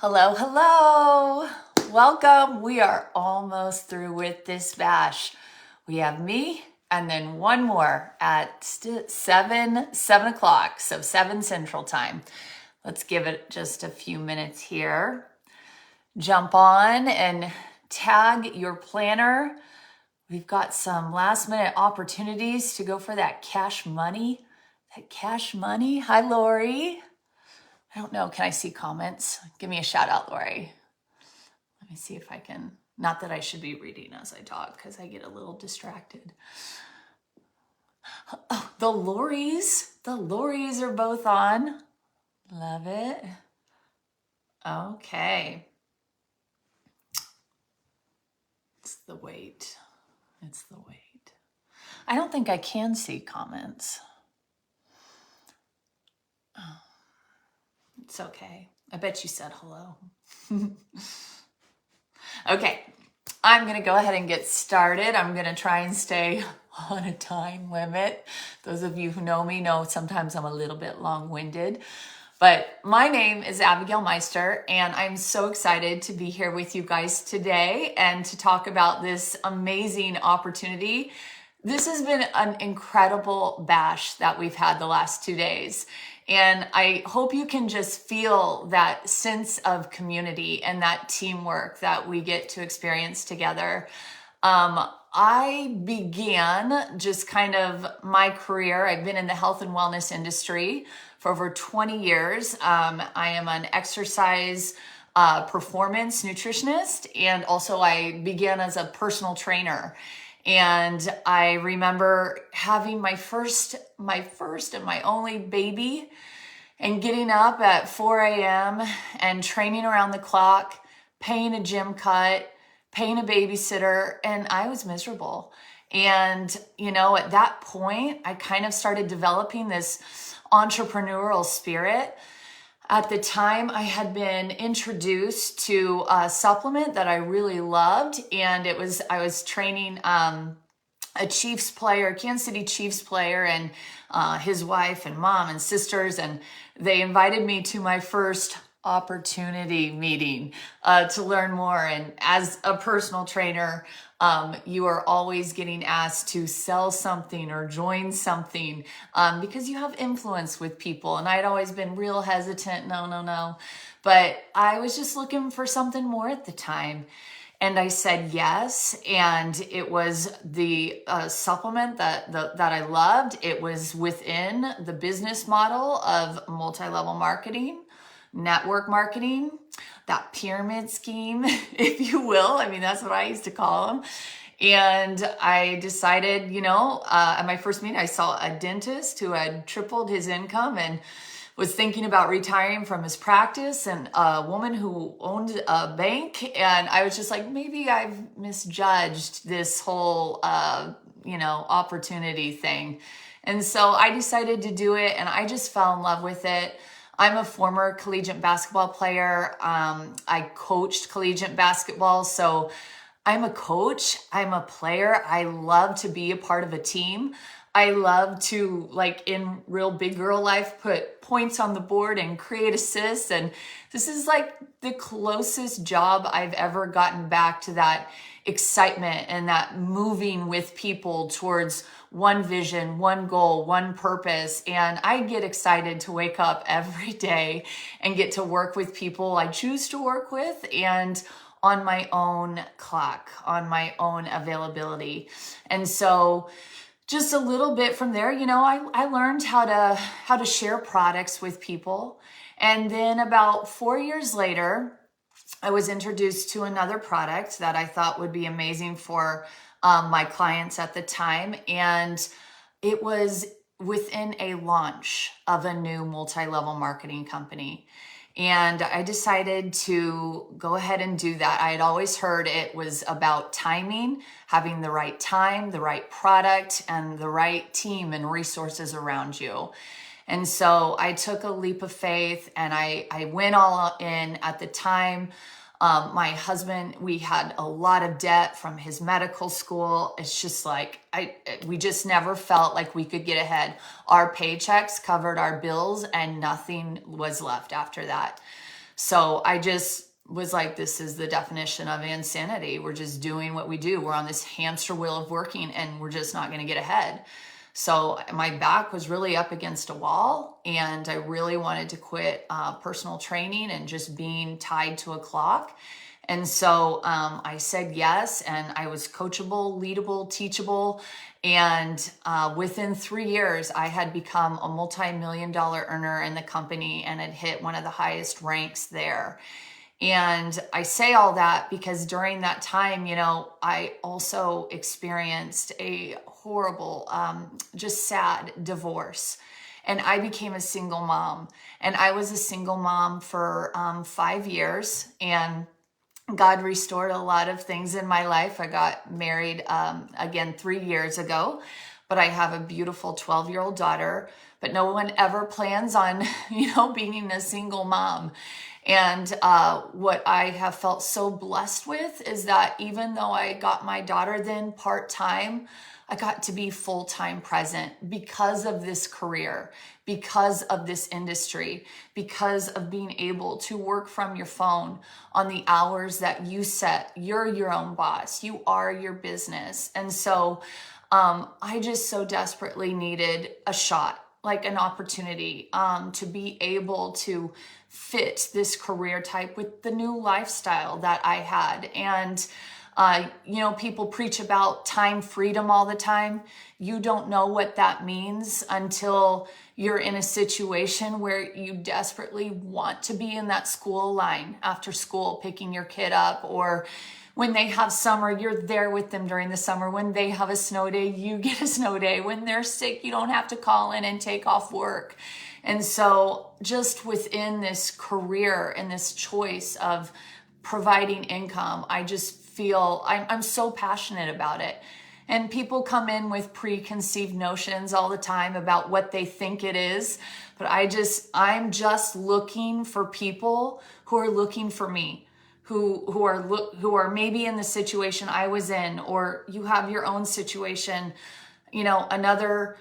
Hello, hello. Welcome. We are almost through with this bash. We have me and then one more at 7 o'clock, so 7 Central Time. Let's give it just a few minutes here. Jump on and tag your planner. We've got some last minute opportunities to go for that cash money. Hi, Lori. I don't know. Can I see comments? Give me a shout out, Lori. Let me see if I can. Not that I should be reading as I talk because I get a little distracted. Oh, the Lories are both on. Love it. Okay. It's the wait. I don't think I can see comments. Oh. It's okay. I bet you said hello. Okay, I'm going to go ahead and get started. I'm going to try and stay on a time limit. Those of you who know me know sometimes I'm a little bit long-winded. But my name is Abigail Meister, and I'm so excited to be here with you guys today and to talk about this amazing opportunity. This has been an incredible bash that we've had the last 2 days. And I hope you can just feel that sense of community and that teamwork that we get to experience together. I began just kind of my career. I've been in the health and wellness industry for over 20 years. I am an exercise performance nutritionist, and also I began as a personal trainer. And I remember having my first and my only baby and getting up at 4 a.m. and training around the clock, paying a gym cut, paying a babysitter, and I was miserable. And, at that point, I kind of started developing this entrepreneurial spirit. At the time, I had been introduced to a supplement that I really loved, and I was training a Chiefs player, Kansas City Chiefs player, and his wife and mom and sisters, and they invited me to my first opportunity meeting to learn more. And as a personal trainer, you are always getting asked to sell something or join something because you have influence with people. And I'd always been real hesitant, no. But I was just looking for something more at the time. And I said yes, and it was the supplement that I loved. It was within the business model of multi-level marketing, network marketing, that pyramid scheme, if you will. I mean, that's what I used to call them. And I decided, at my first meeting, I saw a dentist who had tripled his income and was thinking about retiring from his practice, and a woman who owned a bank. And I was just like, maybe I've misjudged this whole, opportunity thing. And so I decided to do it, and I just fell in love with it. I'm a former collegiate basketball player. I coached collegiate basketball. So I'm a coach. I'm a player. I love to be a part of a team. I love to, in real big girl life, put points on the board and create assists. And this is like the closest job I've ever gotten back to that excitement and that moving with people towards one vision, one goal, one purpose. And I get excited to wake up every day and get to work with people I choose to work with, and on my own clock, on my own availability. And so just a little bit from there, I learned how to share products with people. And then about 4 years later, I was introduced to another product that I thought would be amazing for my clients at the time. And it was within a launch of a new multi-level marketing company. And I decided to go ahead and do that. I had always heard it was about timing, having the right time, the right product, and the right team and resources around you. And so I took a leap of faith, and I went all in. At the time. My husband, we had a lot of debt from his medical school. It's just like, we just never felt like we could get ahead. Our paychecks covered our bills and nothing was left after that. So I just was like, this is the definition of insanity. We're just doing what we do. We're on this hamster wheel of working and we're just not going to get ahead. So my back was really up against a wall and I really wanted to quit personal training and just being tied to a clock. And so I said yes, and I was coachable, leadable, teachable. And within 3 years, I had become a multi-million-dollar earner in the company and had hit one of the highest ranks there. And I say all that because during that time, I also experienced a horrible, just sad divorce. And I became a single mom. And I was a single mom for 5 years. And God restored a lot of things in my life. I got married again 3 years ago, but I have a beautiful 12-year-old daughter. But no one ever plans on, being a single mom. And what I have felt so blessed with is that even though I got my daughter then part-time, I got to be full-time present because of this career, because of this industry, because of being able to work from your phone on the hours that you set. You're your own boss. You are your business. And so I just so desperately needed a shot, like an opportunity to be able to fit this career type with the new lifestyle that I had. And people preach about time freedom all the time. You don't know what that means until you're in a situation where you desperately want to be in that school line after school, picking your kid up, or when they have summer, you're there with them during the summer. When they have a snow day, you get a snow day. When they're sick, you don't have to call in and take off work. And so just within this career and this choice of providing income, I just feel I'm so passionate about it. And people come in with preconceived notions all the time about what they think it is. But I'm just looking for people who are looking for me, who are maybe in the situation I was in, or you have your own situation. Another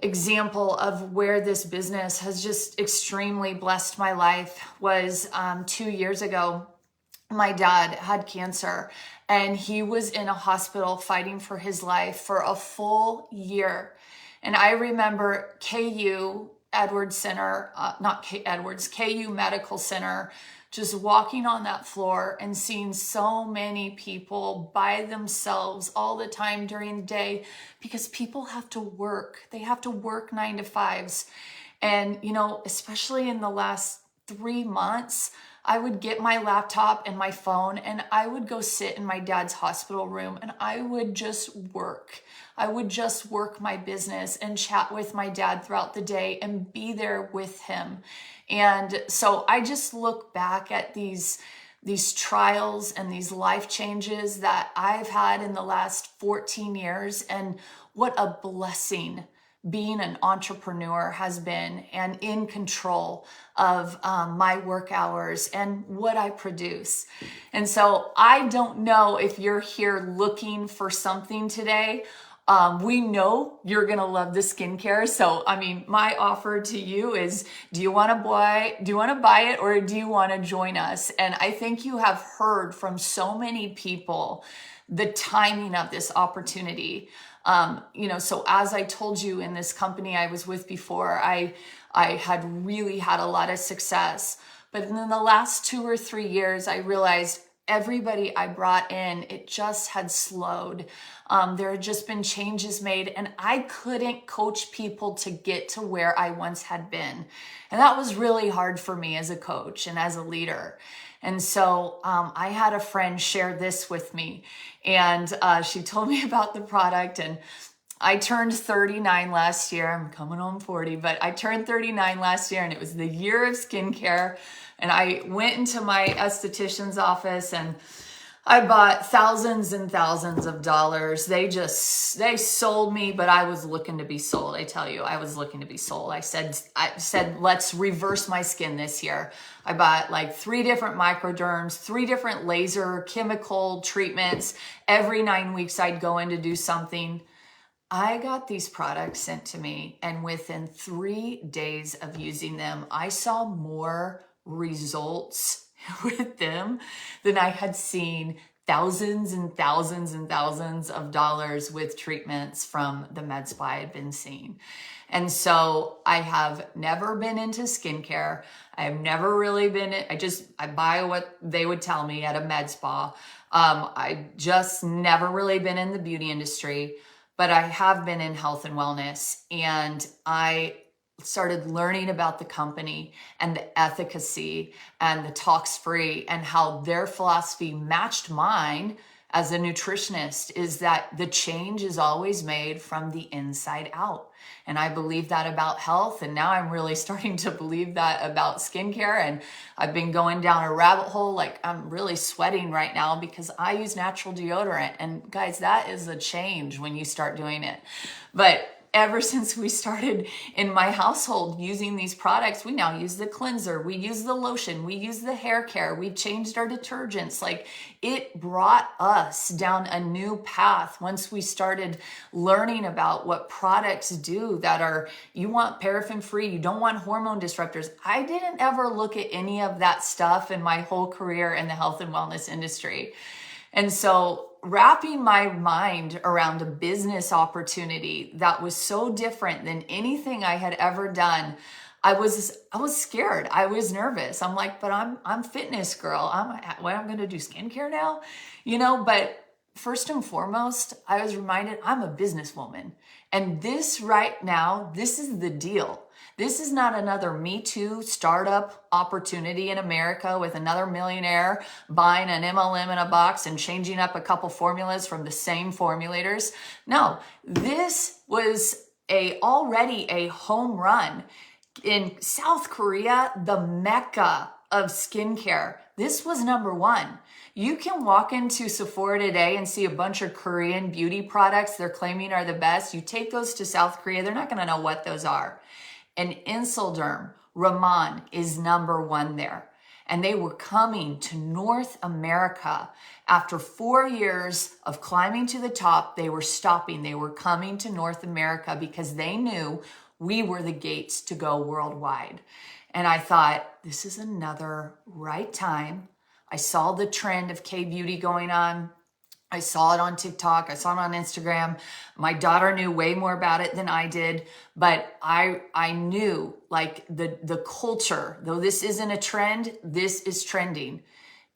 example of where this business has just extremely blessed my life was 2 years ago. My dad had cancer and he was in a hospital fighting for his life for a full year. And I remember KU Edwards Center, KU Medical Center, just walking on that floor and seeing so many people by themselves all the time during the day, because people have to work. They have to work 9 to 5s. And, especially in the last 3 months, I would get my laptop and my phone and I would go sit in my dad's hospital room and I would just work. I would just work my business and chat with my dad throughout the day and be there with him. And so I just look back at these trials and these life changes that I've had in the last 14 years and what a blessing being an entrepreneur has been, and in control of my work hours and what I produce. And so I don't know if you're here looking for something today. We know you're going to love the skincare. So, my offer to you is, do you want to buy it, or do you want to join us? And I think you have heard from so many people the timing of this opportunity. So as I told you, in this company I was with before, I had really had a lot of success. But in the last 2 or 3 years, I realized everybody I brought in, it just had slowed. There had just been changes made, and I couldn't coach people to get to where I once had been. And that was really hard for me as a coach and as a leader. And so I had a friend share this with me, and she told me about the product. And I turned 39 last year. I'm coming on 40, but I turned 39 last year, and it was the year of skincare. And I went into my esthetician's office and I bought thousands and thousands of dollars. They sold me, but I was looking to be sold. I tell you, I was looking to be sold. I said, let's reverse my skin this year. I bought like 3 different microderms, 3 different laser chemical treatments. Every 9 weeks I'd go in to do something. I got these products sent to me, and within 3 days of using them, I saw more results with them than I had seen thousands and thousands and thousands of dollars with treatments from the med spa I had been seeing. And so I have never been into skincare. I've never really been, I buy what they would tell me at a med spa. I just never really been in the beauty industry, but I have been in health and wellness. And I started learning about the company and the efficacy and the tox free and how their philosophy matched mine as a nutritionist, is that the change is always made from the inside out. And I believe that about health. And now I'm really starting to believe that about skincare. And I've been going down a rabbit hole. Like, I'm really sweating right now because I use natural deodorant. And guys, that is a change when you start doing it. But ever since we started in my household using these products, we now use the cleanser, we use the lotion, we use the hair care, we've changed our detergents. Like, it brought us down a new path once we started learning about what products do that are, you want paraffin free, you don't want hormone disruptors. I didn't ever look at any of that stuff in my whole career in the health and wellness industry. And so wrapping my mind around a business opportunity that was so different than anything I had ever done, I was scared. I was nervous. I'm like, but I'm fitness girl. I'm going to do skincare now, but first and foremost, I was reminded I'm a businesswoman. And this right now, this is the deal. This is not another Me Too startup opportunity in America with another millionaire buying an MLM in a box and changing up a couple formulas from the same formulators. No, this was already a home run. In South Korea, the mecca of skincare, this was number one. You can walk into Sephora today and see a bunch of Korean beauty products they're claiming are the best. You take those to South Korea, they're not going to know what those are. And Insulderm, Raman is number one there. And they were coming to North America. After 4 years of climbing to the top, they were stopping. They were coming to North America because they knew we were the gates to go worldwide. And I thought, this is another right time. I saw the trend of K-beauty going on. I saw it on TikTok. I saw it on Instagram. My daughter knew way more about it than I did, but I knew, like, the culture, though this isn't a trend, this is trending.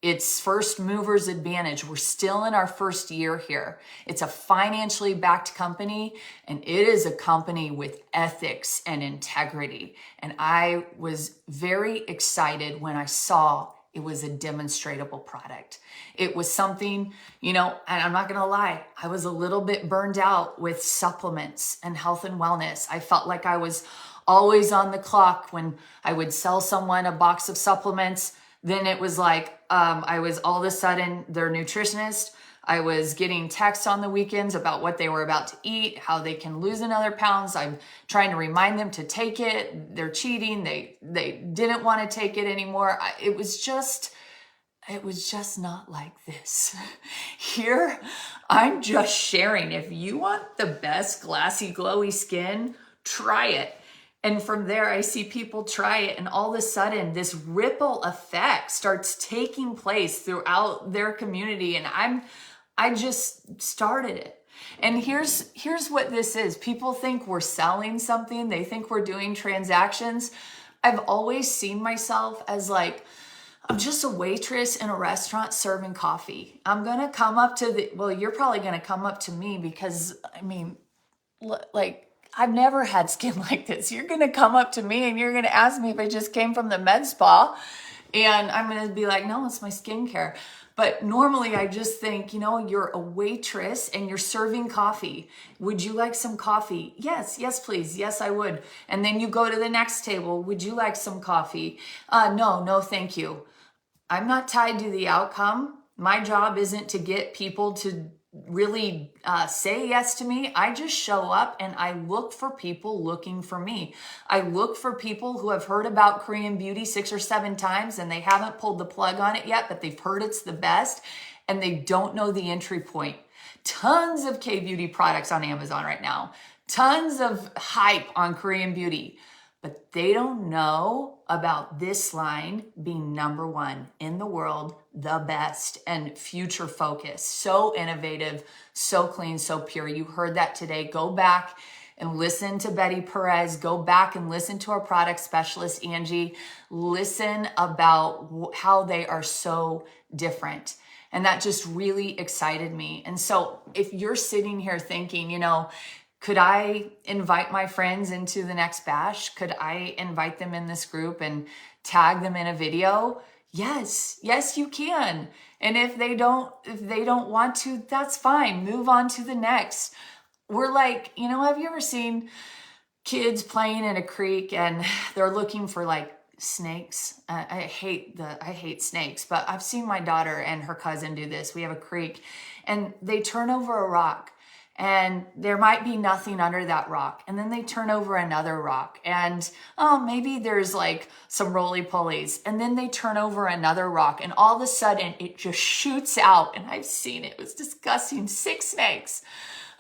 It's first movers advantage. We're still in our first year here. It's a financially backed company, and it is a company with ethics and integrity. And I was very excited when I saw it was a demonstratable product. It was something, and I'm not going to lie, I was a little bit burned out with supplements and health and wellness. I felt like I was always on the clock when I would sell someone a box of supplements. Then it was like, I was all of a sudden their nutritionist. I was getting texts on the weekends about what they were about to eat, how they can lose another pounds. I'm trying to remind them to take it. They're cheating. They didn't want to take it anymore. It was just not like this. Here, I'm just sharing. If you want the best glassy, glowy skin, try it. And from there, I see people try it, and all of a sudden, this ripple effect starts taking place throughout their community. And I just started it. And here's what this is. People think we're selling something. They think we're doing transactions. I've always seen myself as like, I'm just a waitress in a restaurant serving coffee. I'm going to come up to you're probably going to come up to me because, I've never had skin like this. You're going to come up to me and you're going to ask me if I just came from the med spa. And I'm going to be like, no, it's my skincare. But normally I just think, you're a waitress and you're serving coffee. Would you like some coffee? Yes, please. Yes, I would. And then you go to the next table. Would you like some coffee? No, thank you. I'm not tied to the outcome. My job isn't to get people to really say yes to me. I just show up and I look for people looking for me. I look for people who have heard about Korean beauty 6 or 7 times and they haven't pulled the plug on it yet, but they've heard it's the best and they don't know the entry point. Tons of K-beauty products on Amazon right now. Tons of hype on Korean beauty. but they don't know about this line being number one in the world, the best, and future focused. So innovative, so clean, so pure. You heard that today. Go back and listen to Betty Perez. Go back and listen to our product specialist, Angie. Listen about how they are so different. And that just really excited me. And so if you're sitting here thinking, could I invite my friends into the next bash? Could I invite them in this group and tag them in a video? Yes, you can. And if they don't want to, that's fine. Move on to the next. We're like, have you ever seen kids playing in a creek and they're looking for like snakes? I hate snakes, but I've seen my daughter and her cousin do this. We have a creek and they turn over a rock. And there might be nothing under that rock. And then they turn over another rock. And maybe there's like some roly-polies. And then they turn over another rock. And all of a sudden it just shoots out. And I've seen it. It was disgusting. 6 snakes.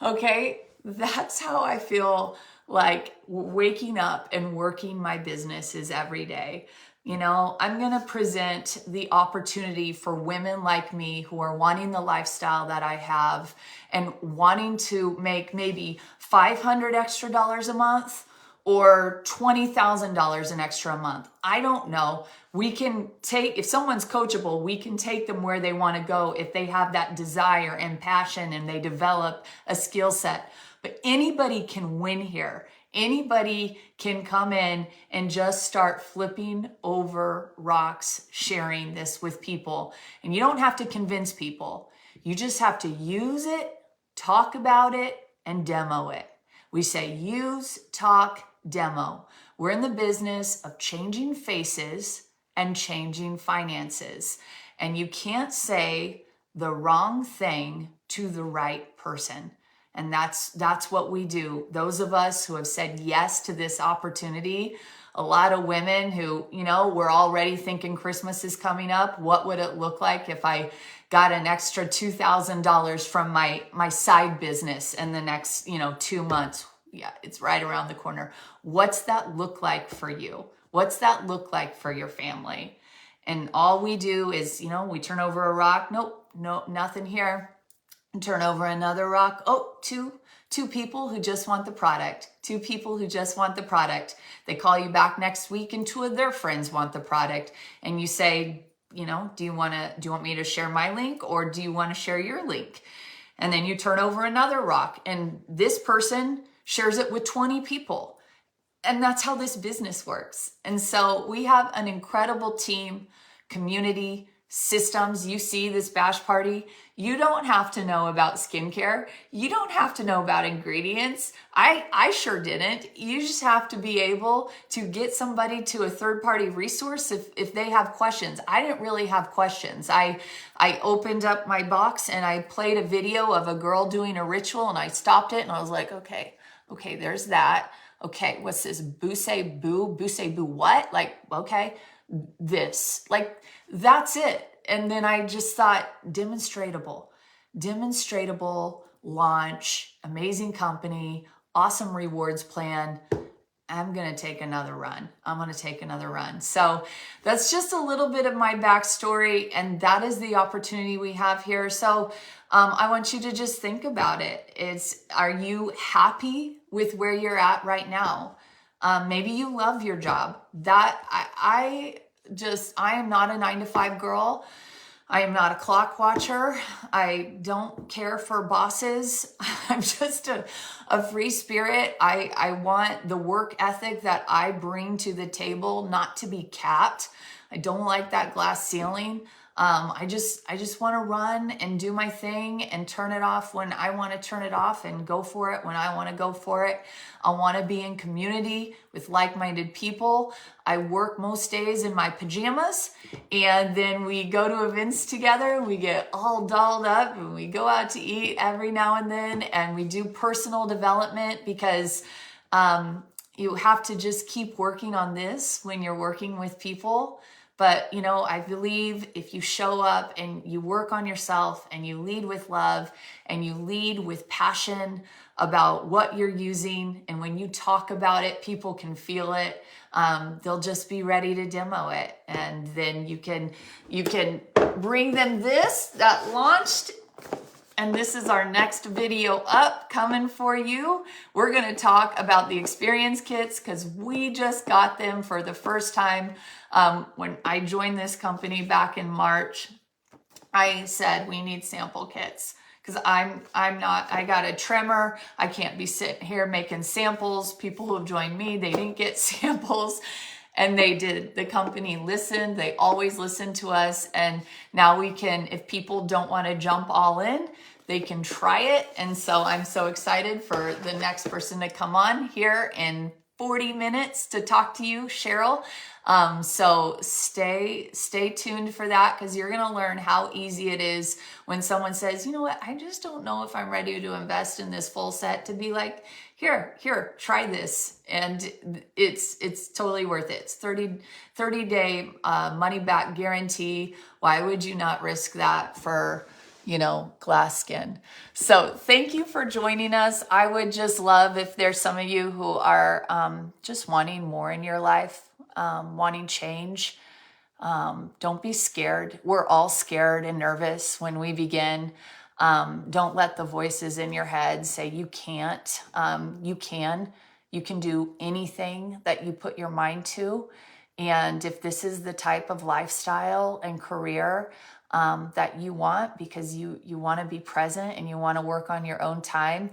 Okay? That's how I feel like waking up and working my businesses every day. I'm going to present the opportunity for women like me who are wanting the lifestyle that I have and wanting to make maybe $500 extra a month or $20,000 an extra a month. I don't know. We can take, if someone's coachable, we can take them where they want to go if they have that desire and passion and they develop a skill set. But anybody can win here. Anybody can come in and just start flipping over rocks, sharing this with people. And you don't have to convince people. You just have to use it, talk about it, and demo it. We say use, talk, demo. We're in the business of changing faces and changing finances. And you can't say the wrong thing to the right person. And that's what we do. Those of us who have said yes to this opportunity, a lot of women who, we're already thinking Christmas is coming up. What would it look like if I got an extra $2,000 from my side business in the next, 2 months? Yeah, it's right around the corner. What's that look like for you? What's that look like for your family? And all we do is, we turn over a rock. Nope, nothing here. Turn over another rock. Oh, two people who just want the product. 2 people who just want the product. They call you back next week and 2 of their friends want the product. And you say, do you want me to share my link or do you want to share your link? And then you turn over another rock and this person shares it with 20 people. And that's how this business works. And so we have an incredible team, community, systems. You see this bash party. You don't have to know about skincare. You don't have to know about ingredients. I sure didn't. You just have to be able to get somebody to a third-party resource if they have questions. I didn't really have questions. I opened up my box and I played a video of a girl doing a ritual and I stopped it and I was like, okay, there's that. Okay, what's this? Bousey boo what? Like, okay, this. Like, that's it. And then I just thought, demonstratable, launch, amazing company, awesome rewards plan. I'm going to take another run. So that's just a little bit of my backstory. And that is the opportunity we have here. So I want you to just think about it. Are you happy with where you're at right now? Maybe you love your job. I am not a 9-to-5 girl. I am not a clock watcher. I don't care for bosses. I'm just a free spirit. I want the work ethic that I bring to the table not to be capped. I don't like that glass ceiling. I just want to run and do my thing and turn it off when I want to turn it off and go for it when I want to go for it. I want to be in community with like-minded people. I work most days in my pajamas and then we go to events together. We get all dolled up and we go out to eat every now and then and we do personal development because you have to just keep working on this when you're working with people. But, I believe if you show up and you work on yourself and you lead with love and you lead with passion, about what you're using. And when you talk about it, people can feel it. They'll just be ready to demo it. And then you can bring them this that launched. And this is our next video up coming for you. We're going to talk about the experience kits because we just got them for the first time. When I joined this company back in March, I said we need sample kits because I got a trimmer. I can't be sitting here making samples. People who have joined me, they didn't get samples. And they did. The company listened. They always listen to us. And now we can, if people don't want to jump all in, they can try it. And so I'm so excited for the next person to come on here in 40 minutes to talk to you, Cheryl. So stay tuned for that because you're going to learn how easy it is when someone says, you know what, I just don't know if I'm ready to invest in this full set, to be like, here, try this. And it's totally worth it. It's 30-day money back guarantee. Why would you not risk that for, glass skin? So thank you for joining us. I would just love if there's some of you who are just wanting more in your life, wanting change. Don't be scared. We're all scared and nervous when we begin. Don't let the voices in your head say you can't. You can do anything that you put your mind to. And if this is the type of lifestyle and career that you want, because you want to be present and you want to work on your own time,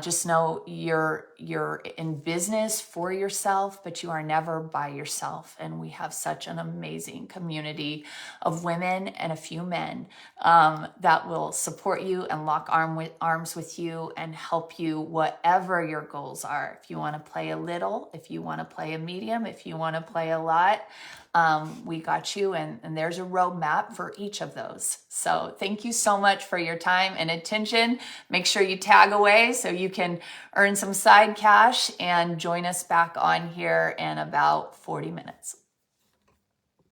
just know you're in business for yourself, but you are never by yourself. And we have such an amazing community of women and a few men that will support you and lock arms with you and help you whatever your goals are. If you want to play a little, if you want to play a medium, if you want to play a lot, we got you, and there's a roadmap for each of those. So thank you so much for your time and attention. Make sure you tag away so you can earn some side cash and join us back on here in about 40 minutes.